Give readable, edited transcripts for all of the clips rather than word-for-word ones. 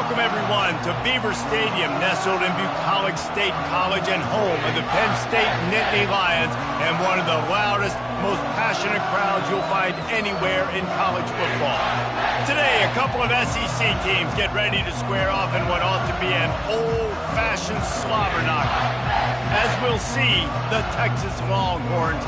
Welcome, everyone, to Beaver Stadium, nestled in Bucolic State College and home of the Penn State Nittany Lions and one of the loudest, most passionate crowds you'll find anywhere in college football. Today, a couple of SEC teams get ready to square off in what ought to be an old-fashioned slobber knocker. As we'll see, the Texas Longhorns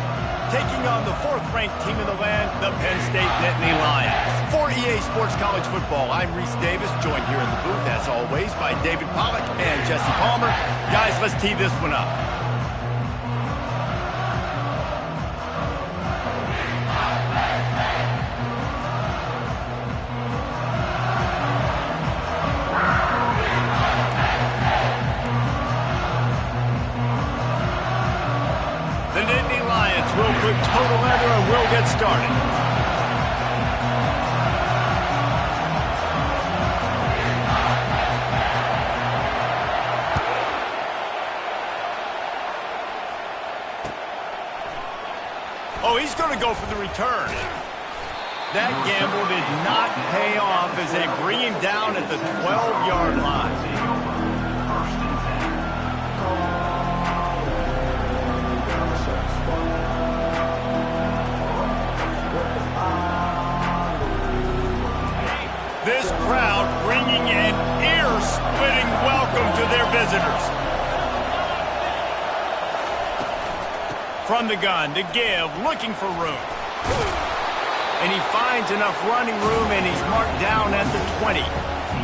taking on the fourth-ranked team in the land, the Penn State Nittany Lions. For EA Sports College Football, I'm Reese Davis, joined here in the booth, as always, by David Pollack and Jesse Palmer. Guys, let's tee this one up. The Nittany Lions will put total leather and we'll get started. Oh, he's going to go for the return. That gamble did not pay off as they bring him down at the 12-yard line. This crowd bringing an ear-splitting welcome to their visitors. From the gun to give, looking for room. And he finds enough running room, and he's marked down at the 20.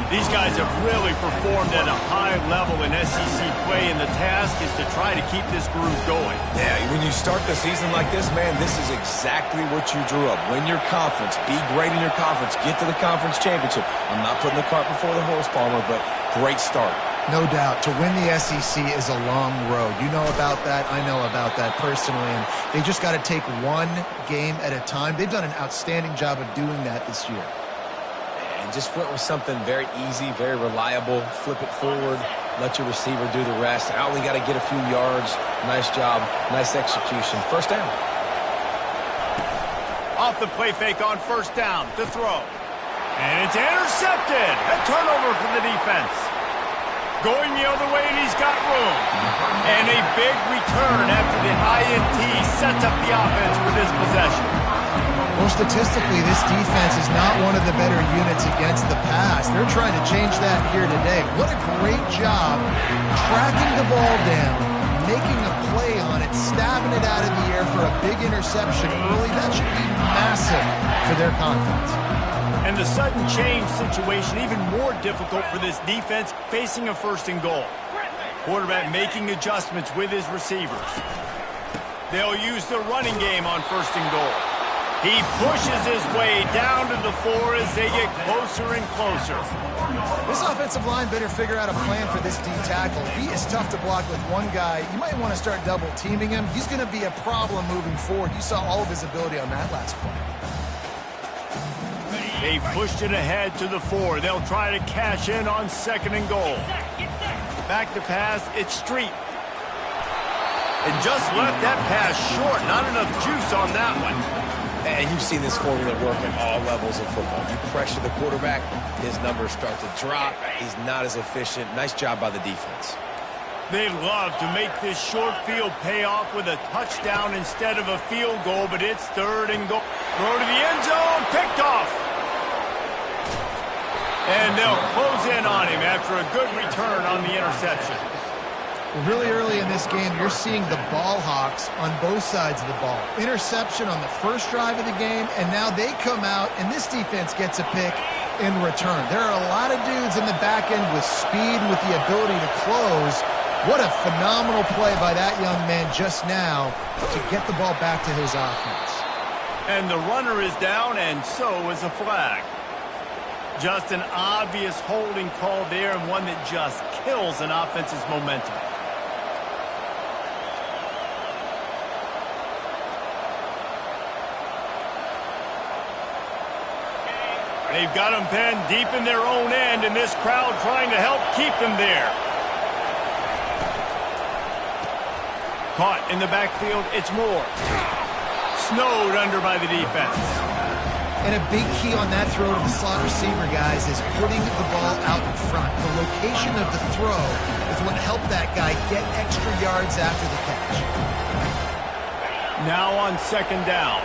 These guys have really performed at a high level in SEC play, and the task is to try to keep this groove going. Yeah, when you start the season like this, man, this is exactly what you drew up. Win your conference, be great in your conference, get to the conference championship. I'm not putting the cart before the horse, Palmer, but great start. No doubt. To win the SEC is a long road. You know about that. I know about that personally. And they just got to take one game at a time. They've done an outstanding job of doing that this year. And just went with something very easy, very reliable. Flip it forward. Let your receiver do the rest. I only got to get a few yards. Nice job. Nice execution. First down. Off the play fake on first down to throw. And it's intercepted. A turnover for the defense. Going the other way, and he's got room. And a big return after the INT sets up the offense for this possession. Well, statistically, this defense is not one of the better units against the pass. They're trying to change that here today. What a great job tracking the ball down, making a play on it, stabbing it out of the air for a big interception early. That should be massive for their confidence. And the sudden change situation even more difficult for this defense facing a first and goal. Quarterback making adjustments with his receivers. They'll use the running game on first and goal. He pushes his way down to the 4 as they get closer and closer. This offensive line better figure out a plan for this D tackle. He is tough to block with one guy. You might want to start double teaming him. He's going to be a problem moving forward. You saw all of his ability on that last play. They pushed it ahead to the 4. They'll try to cash in on second and goal. Back to pass, it's Street. And just left that pass short. Not enough juice on that one. And you've seen this formula work at all levels of football. You pressure the quarterback, his numbers start to drop. He's not as efficient. Nice job by the defense. They love to make this short field pay off with a touchdown instead of a field goal, but it's third and goal. Throw to the end zone, picked off. And they'll close in on him after a good return on the interception. Really early in this game, you're seeing the ball hawks on both sides of the ball. Interception on the first drive of the game, and now they come out, and this defense gets a pick in return. There are a lot of dudes in the back end with speed and with the ability to close. What a phenomenal play by that young man just now to get the ball back to his offense. And the runner is down, and so is a flag. Just an obvious holding call there, and one that just kills an offense's momentum. They've got them pinned deep in their own end, and this crowd trying to help keep them there. Caught in the backfield, it's Moore. Snowed under by the defense. And a big key on that throw to the slot receiver, guys, is putting the ball out in front. The location of the throw is what helped that guy get extra yards after the catch. Now on second down.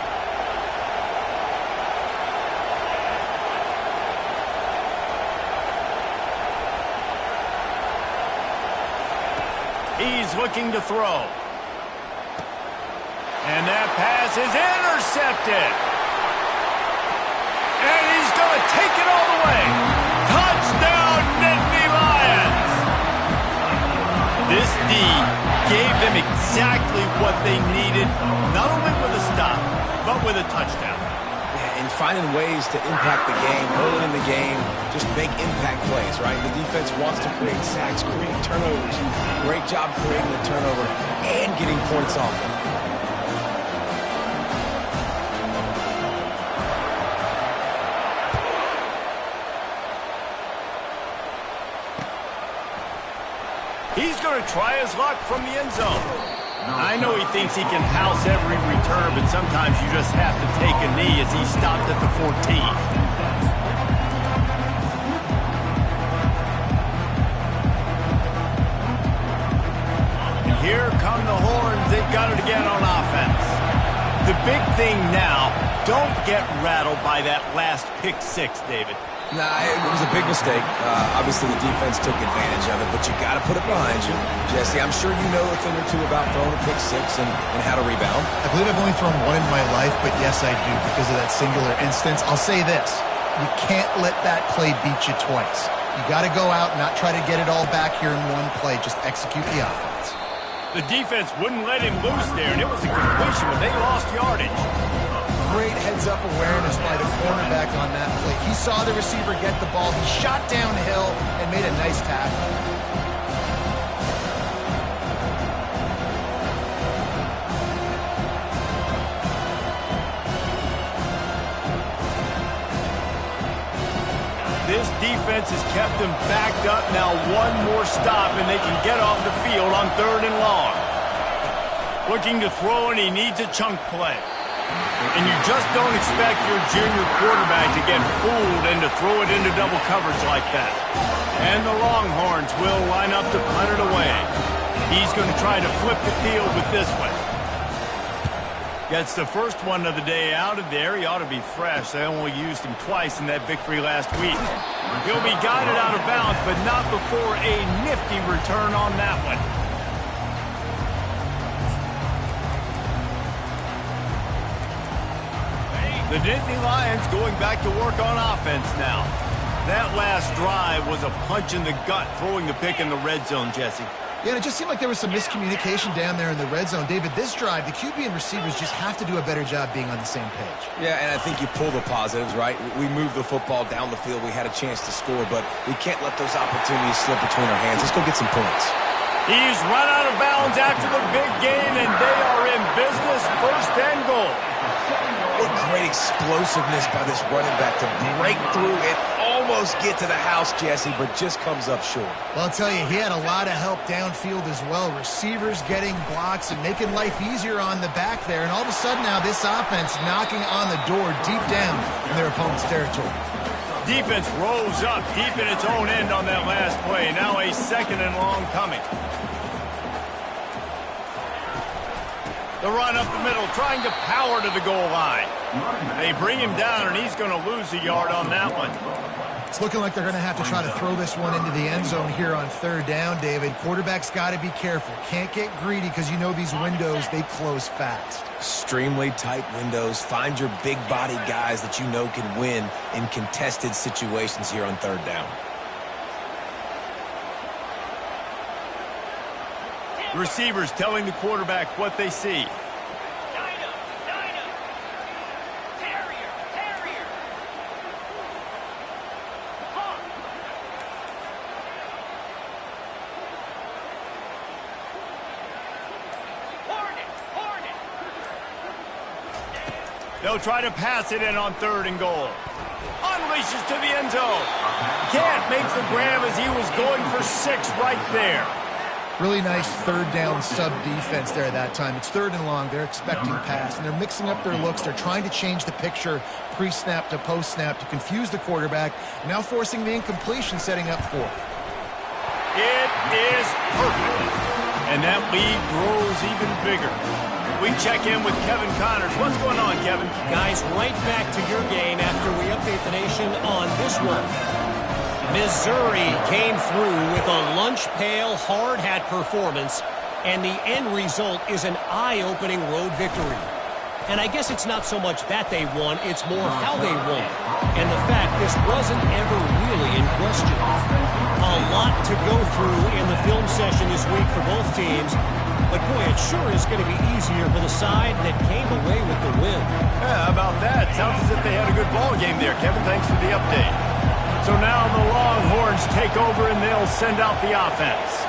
He's looking to throw. And that pass is intercepted. And he's going to take it all the way. Touchdown, Nittany Lions! This D gave them exactly what they needed, not only with a stop, but with a touchdown. Yeah, and finding ways to impact the game, early in the game, just make impact plays, right? The defense wants to create sacks, create turnovers. Great job creating the turnover and getting points off them. He's going to try his luck from the end zone. I know he thinks he can house every return, but sometimes you just have to take a knee as he stopped at the 14. And here come the horns. They've got it again on offense. The big thing now, don't get rattled by that last pick six, David. Nah, it was a big mistake. Obviously, the defense took advantage of it, but you got to put it behind you. Jesse, I'm sure you know a thing or two about throwing a pick six and how to rebound. I believe I've only thrown one in my life, but yes, I do because of that singular instance. I'll say this. You can't let that play beat you twice. You got to go out and not try to get it all back here in one play. Just execute the offense. The defense wouldn't let him loose there, and it was a completion, but they lost yardage. Great heads-up awareness by the cornerback on that play. He saw the receiver get the ball. He shot downhill and made a nice tackle. This defense has kept them backed up. Now one more stop, and they can get off the field on 3rd and long. Looking to throw, and he needs a chunk play. And you just don't expect your junior quarterback to get fooled and to throw it into double coverage like that. And the Longhorns will line up to punt it away. He's going to try to flip the field with this one. Gets the first one of the day out of there. He ought to be fresh. They only used him twice in that victory last week. He'll be guided out of bounds, but not before a nifty return on that one. The Nittany Lions going back to work on offense now. That last drive was a punch in the gut, throwing the pick in the red zone, Jesse. Yeah, and it just seemed like there was some miscommunication down there in the red zone. David, this drive, the QB and receivers just have to do a better job being on the same page. Yeah, and I think you pull the positives, right? We moved the football down the field. We had a chance to score, but we can't let those opportunities slip between our hands. Let's go get some points. He's run out of bounds after the big gain, and they are in business. 1st and goal. What great explosiveness by this running back to break through and almost get to the house, Jesse, but just comes up short. Well, I'll tell you, he had a lot of help downfield as well. Receivers getting blocks and making life easier on the back there. And all of a sudden now this offense knocking on the door deep down in their opponent's territory. Defense rose up deep in its own end on that last play. Now a 2nd and long coming. The run up the middle, trying to power to the goal line. They bring him down, and he's going to lose a yard on that one. It's looking like they're going to have to try to throw this one into the end zone here on 3rd down, David. Quarterback's got to be careful. Can't get greedy because you know these windows, they close fast. Extremely tight windows. Find your big body guys that you know can win in contested situations here on 3rd down. Receivers telling the quarterback what they see. They'll try to pass it in on 3rd and goal. Unleashes to the end zone. Can't make the grab as he was going for 6 right there. Really nice third down sub defense there that time. It's 3rd and long. They're expecting pass, and they're mixing up their looks. They're trying to change the picture pre-snap to post-snap to confuse the quarterback, now forcing the incompletion, setting up 4th. It is perfect. And that lead grows even bigger. We check in with Kevin Connors. What's going on, Kevin? Guys, right back to your game after we update the nation on this one. Missouri came through with a lunch pail hard hat performance, and the end result is an eye-opening road victory. And I guess it's not so much that they won, it's more how they won. And the fact this wasn't ever really in question. A lot to go through in the film session this week for both teams. But boy, it sure is going to be easier for the side that came away with the win. Yeah, how about that? Sounds as if they had a good ball game there, Kevin. Thanks for the update. So now the Longhorns take over and they'll send out the offense.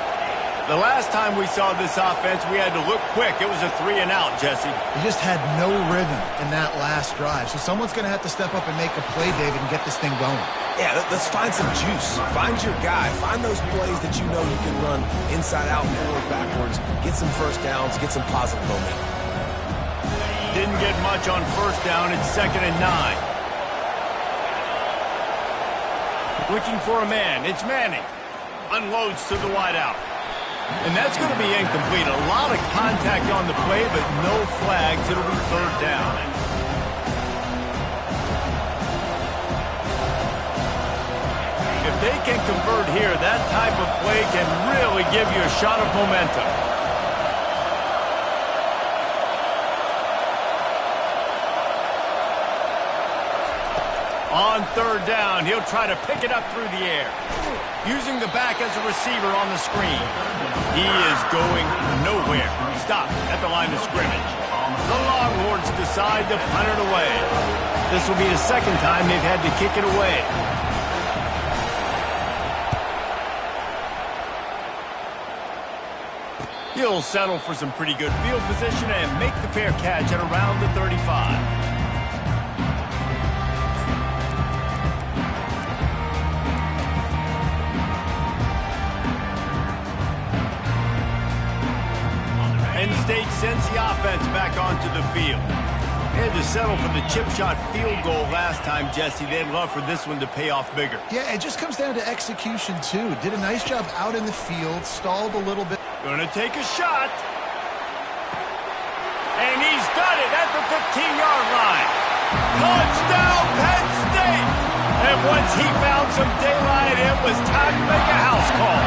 The last time we saw this offense, we had to look quick. It was a 3-and-out, Jesse. They just had no rhythm in that last drive. So someone's going to have to step up and make a play, David, and get this thing going. Yeah, let's find some juice. Find your guy. Find those plays that you know you can run inside out, forward, backwards. Get some first downs. Get some positive momentum. Didn't get much on first down. It's 2nd and 9. Looking for a man. It's Manning. Unloads to the wideout. And that's going to be incomplete. A lot of contact on the play, but no flags. It'll be 3rd down. If they can convert here, that type of play can really give you a shot of momentum. On 3rd down, he'll try to pick it up through the air. Using the back as a receiver on the screen. He is going nowhere. Stop at the line of scrimmage. The Longhorns decide to punt it away. This will be the 2nd time they've had to kick it away. He'll settle for some pretty good field position and make the fair catch at around the 35. Penn State sends the offense back onto the field. They had to settle for the chip shot field goal last time, Jesse. They'd love for this one to pay off bigger. Yeah, it just comes down to execution, too. Did a nice job out in the field, stalled a little bit. Gonna take a shot. And he's got it at the 15-yard line. Touchdown, Penn State! And once he found some daylight, it was time to make a house call.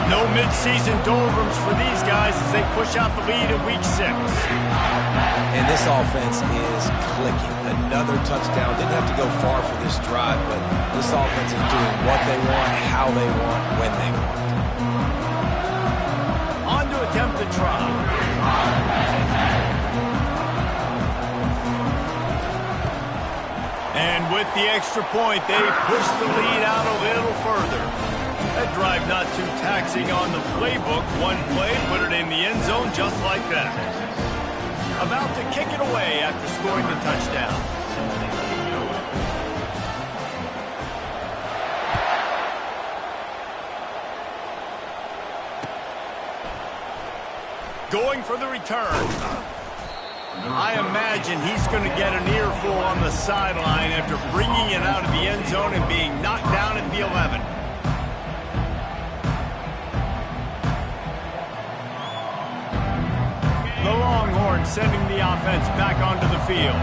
No midseason doldrums for these guys as they push out the lead in Week 6. And this offense is clicking. Another touchdown. Didn't have to go far for this drive, but this offense is doing what they want, how they want, when they want. On to attempt the try. And with the extra point, they push the lead out a little further. That drive not too taxing on the playbook. One play, put it in the end zone just like that. About to kick it away after scoring the touchdown. Going for the return. I imagine he's going to get an earful on the sideline after bringing it out of the end zone and being knocked down at the 11. The Longhorns sending the offense back onto the field.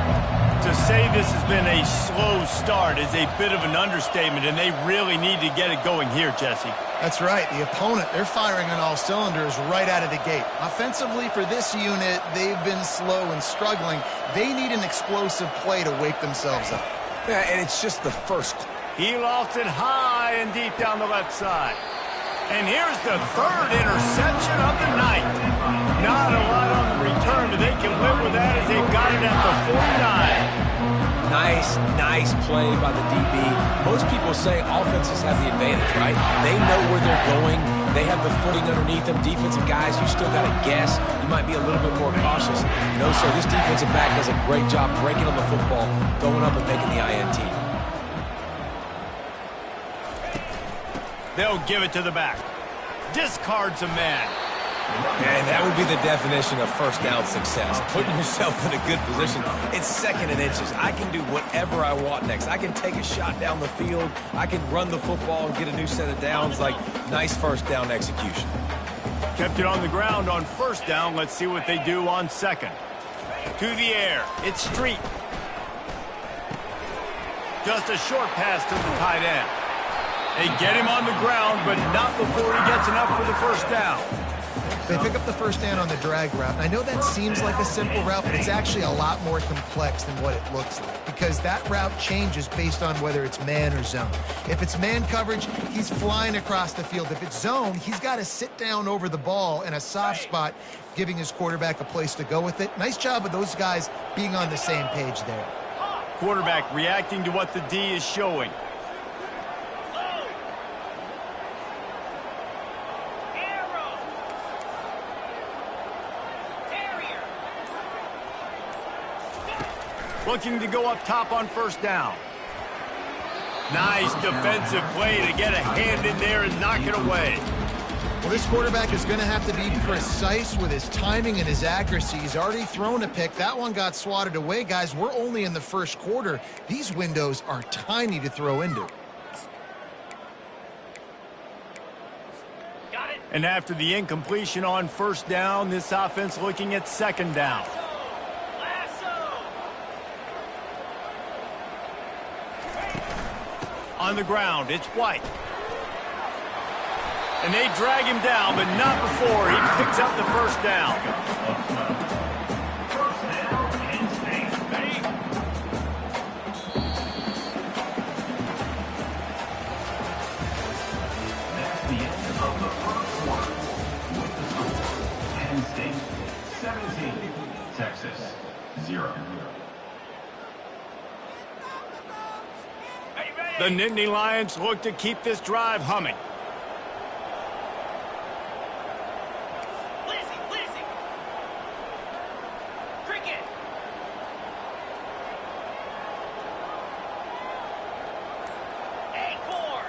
To say this has been a slow start is a bit of an understatement, and they really need to get it going here, Jesse. That's right. The opponent, they're firing on all cylinders right out of the gate. Offensively, for this unit, they've been slow and struggling. They need an explosive play to wake themselves up. Yeah, and it's just the first. He lofts it high and deep down the left side. And here's the 3rd interception of the night. Not a lot on the return, but they can live with that as they've got it at the 49. Nice play by the DB. Most people say offenses have the advantage, right? They know where they're going. They have the footing underneath them. Defensive guys, you still got to guess. You might be a little bit more cautious. No, sir, this defensive back does a great job breaking on the football, going up and making the INT. They'll give it to the back. discards a man. And that would be the definition of first down success. Putting yourself in a good position. It's second and inches. I can do whatever I want next. I can take a shot down the field. I can run the football and get a new set of downs. Like, nice first down execution. Kept it on the ground on first down. Let's see what they do on second. To the air. It's Street. Just a short pass to the tight end. They get him on the ground, but not before he gets enough for the first down. They pick up the first down on the drag route. I know that seems like a simple route, but it's actually a lot more complex than what it looks like, because that route changes based on whether it's man or zone. If it's man coverage, he's flying across the field. If it's zone, he's got to sit down over the ball in a soft spot, giving his quarterback a place to go with it. Nice job of those guys being on the same page there. Quarterback reacting to what the D is showing. Looking to go up top on first down. Nice defensive play to get a hand in there and knock it away. Well, this quarterback is going to have to be precise with his timing and his accuracy. He's already thrown a pick. That one got swatted away. Guys, we're only in the first quarter. These windows are tiny to throw into. Got it. And after the incompletion on first down, this offense looking at second down. On the ground, it's White. And they drag him down, but not before he picks up the first down. That's the end of the first quarter. With the score, Penn State 17, Texas 0. The Nittany Lions look to keep this drive humming. Lizzie. Cricket. Acorn.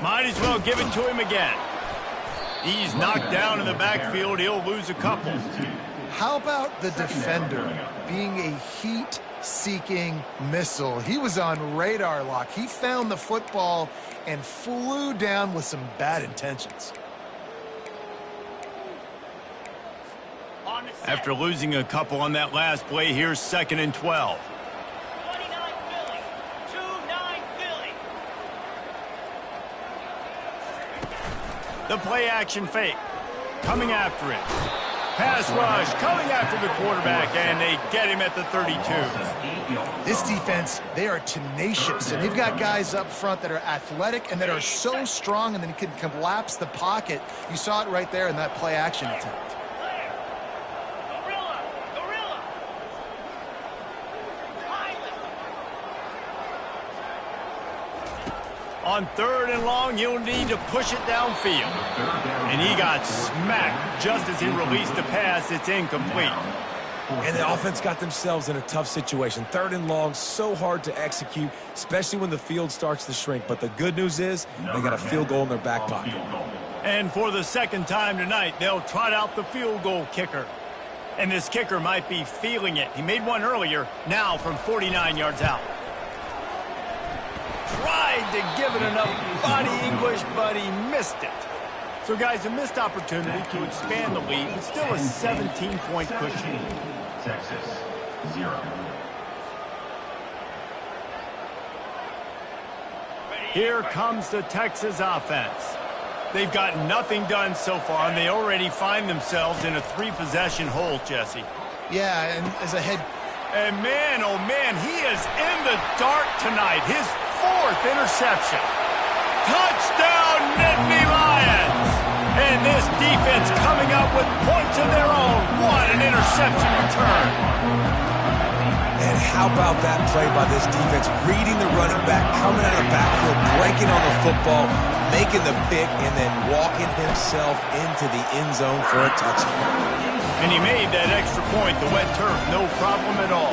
Might as well give it to him again. He's knocked down in the backfield. He'll lose a couple. How about the defender being a heat-seeking missile? He was on radar lock. He found the football and flew down with some bad intentions. After losing a couple on that last play, here's second and 12. 29 Philly. 2-9 Philly. The play action fake. Coming after it. Pass rush coming after the quarterback, and they get him at the 32. This defense, they are tenacious, and they've got guys up front that are athletic and that are so strong and then can collapse the pocket. You saw it right there in that play action attempt. Gorilla. On third and long, you'll need to push it downfield. And he got smacked just as he released the pass. It's incomplete. And the offense got themselves in a tough situation. Third and long, so hard to execute, especially when the field starts to shrink. But the good news is they got a field goal in their back pocket. And for the second time tonight, they'll trot out the field goal kicker. And this kicker might be feeling it. He made one earlier, now from 49 yards out. Tried to give it enough body English, but he missed it. So, guys, a missed opportunity to expand the lead, but still a 17-point cushion. Texas 0. Here comes the Texas offense. They've got nothing done so far, and they already find themselves in a three-possession hole, Jesse. Yeah, and as a head... And man, oh man, he is in the dark tonight. His fourth interception. Touchdown, Nittany Lions! And this defense coming up with points of their own. What an interception return. And how about that play by this defense? Reading the running back, coming out of the backfield, breaking on the football, making the pick, and then walking himself into the end zone for a touchdown. And he made that extra point, the wet turf, no problem at all.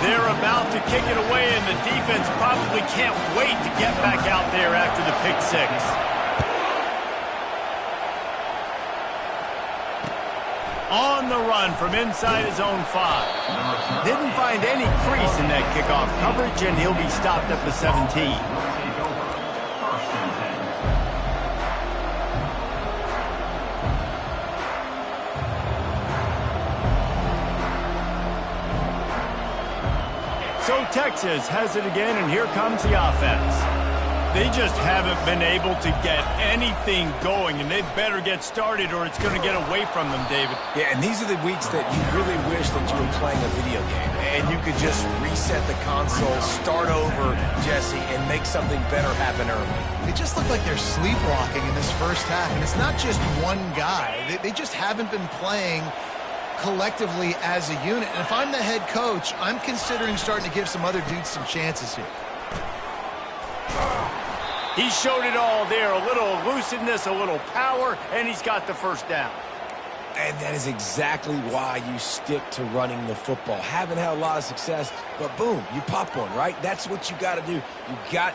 They're about to kick it away, and the defense probably can't wait to get back out there after the pick six. On the run from inside his own 5. Didn't find any crease in that kickoff coverage, and he'll be stopped at the 17. So Texas has it again, and here comes the offense. They just haven't been able to get anything going, and they better get started or it's going to get away from them, David. Yeah, and these are the weeks that you really wish that you were playing a video game and you could just reset the console, start over, Jesse, and make something better happen early. They just look like they're sleepwalking in this first half, and it's not just one guy. They just haven't been playing collectively as a unit. And if I'm the head coach, I'm considering starting to give some other dudes some chances here. He showed it all there, a little elusiveness, a little power, and he's got the first down. And that is exactly why you stick to running the football. Haven't had a lot of success, but boom, you pop one, right? That's what you got to do.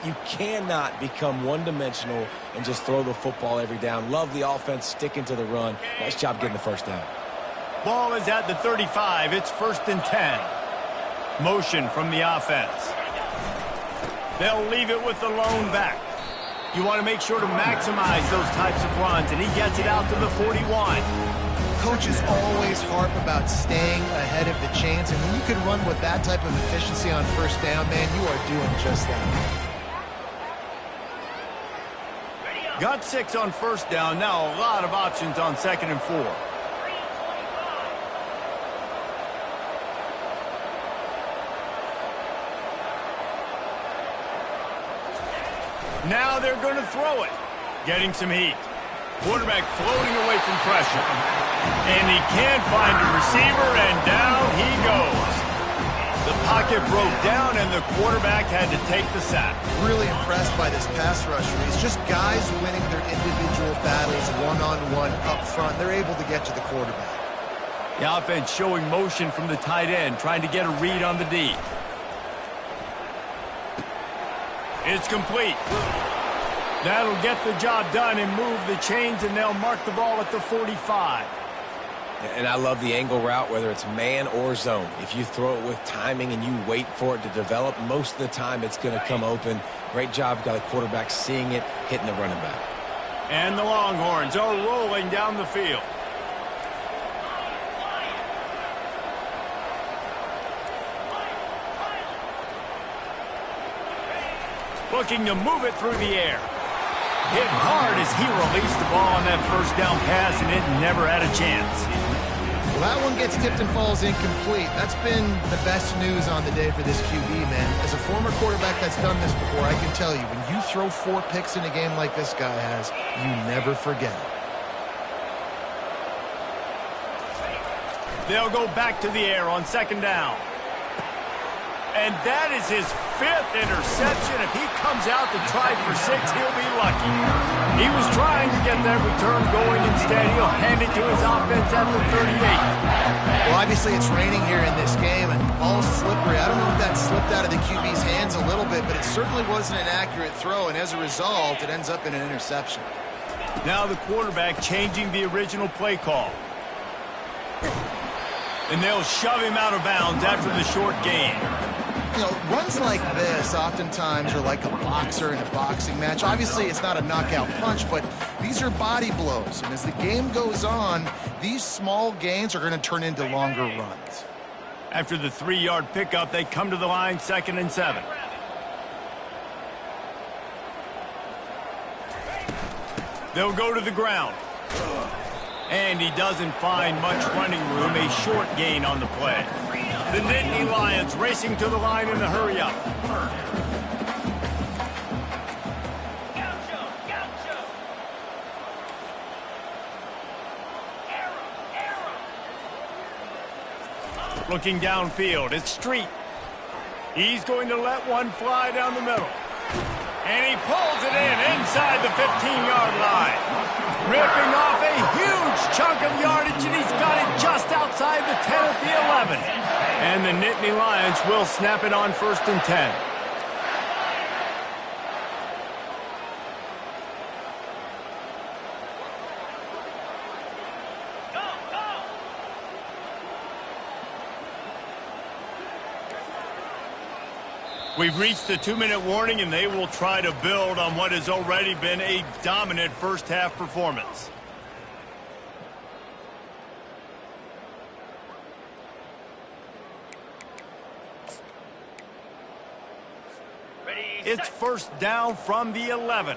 You cannot become one-dimensional and just throw the football every down. Love the offense sticking to the run. Nice job getting the first down. Ball is at the 35. It's 1st and 10. Motion from the offense. They'll leave it with the lone back. You want to make sure to maximize those types of runs, and he gets it out to the 41. Coaches always harp about staying ahead of the chains, and when you can run with that type of efficiency on first down, man, you are doing just that. Got 6 on first down. Now a lot of options on 2nd and 4. Now they're going to throw it. Getting some heat. Quarterback floating away from pressure. And he can't find a receiver, and down he goes. The pocket broke down, and the quarterback had to take the sack. Really impressed by this pass rusher. It's just guys winning their individual battles one-on-one up front. They're able to get to the quarterback. The offense showing motion from the tight end, trying to get a read on the D. It's complete. That'll get the job done and move the chains, and they'll mark the ball at the 45. And I love the angle route, whether it's man or zone. If you throw it with timing and you wait for it to develop, most of the time it's going to come open. Great job by the quarterback seeing it, hitting the running back. And the Longhorns are rolling down the field. Looking to move it through the air. Hit hard as he released the ball on that first down pass, and it never had a chance. Well, that one gets tipped and falls incomplete. That's been the best news on the day for this QB, man. As a former quarterback that's done this before, I can tell you, when you throw 4 picks in a game like this guy has, you never forget it. They'll go back to the air on 2nd down. And that is his 5th interception. If he comes out to try for 6, he'll be lucky. He was trying to get that return going. Instead, he'll hand it to his offense at the 38. Well, obviously it's raining here in this game, and ball's slippery. I don't know if that slipped out of the QB's hands a little bit, but it certainly wasn't an accurate throw, and as a result, it ends up in an interception. Now the quarterback changing the original play call. And they'll shove him out of bounds after the short gain. You know, runs like this oftentimes are like a boxer in a boxing match. Obviously, it's not a knockout punch, but these are body blows. And as the game goes on, these small gains are going to turn into longer runs. After the 3-yard pickup, they come to the line, 2nd and 7. They'll go to the ground. And he doesn't find much running room, a short gain on the play. The Nittany Lions racing to the line in a hurry-up. Looking downfield, it's Street. He's going to let one fly down the middle. And he pulls it in inside the 15-yard line. Ripping off a huge chunk of yardage, and he's got it just outside the 10 at the 11. And the Nittany Lions will snap it on 1st and 10. We've reached the 2-minute warning, and they will try to build on what has already been a dominant first-half performance. It's 1st down from the 11.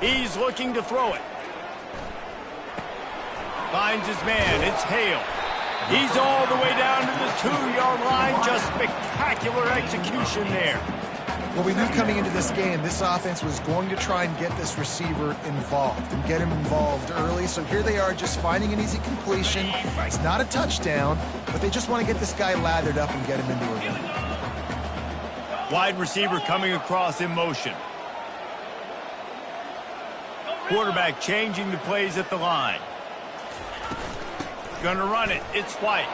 He's looking to throw it. Finds his man. It's Hale. He's all the way down to the 2-yard line. Just spectacular execution there. Well, we knew coming into this game, this offense was going to try and get this receiver involved and get him involved early. So here they are just finding an easy completion. It's not a touchdown, but they just want to get this guy lathered up and get him into a run. Wide receiver coming across in motion. Quarterback changing the plays at the line. Gonna run it. It's White.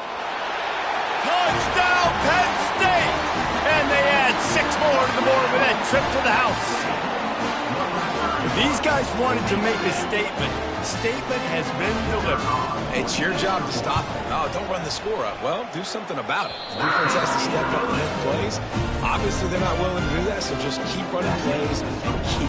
Touchdown, Penn State! And they add 6 more to the board with that trip to the house. If these guys wanted to make a statement, the statement has been delivered. It's your job to stop it. Oh, don't run the score up. Well, do something about it. The defense has to step up and make plays. Obviously, they're not willing to do that, so just keep running plays and keep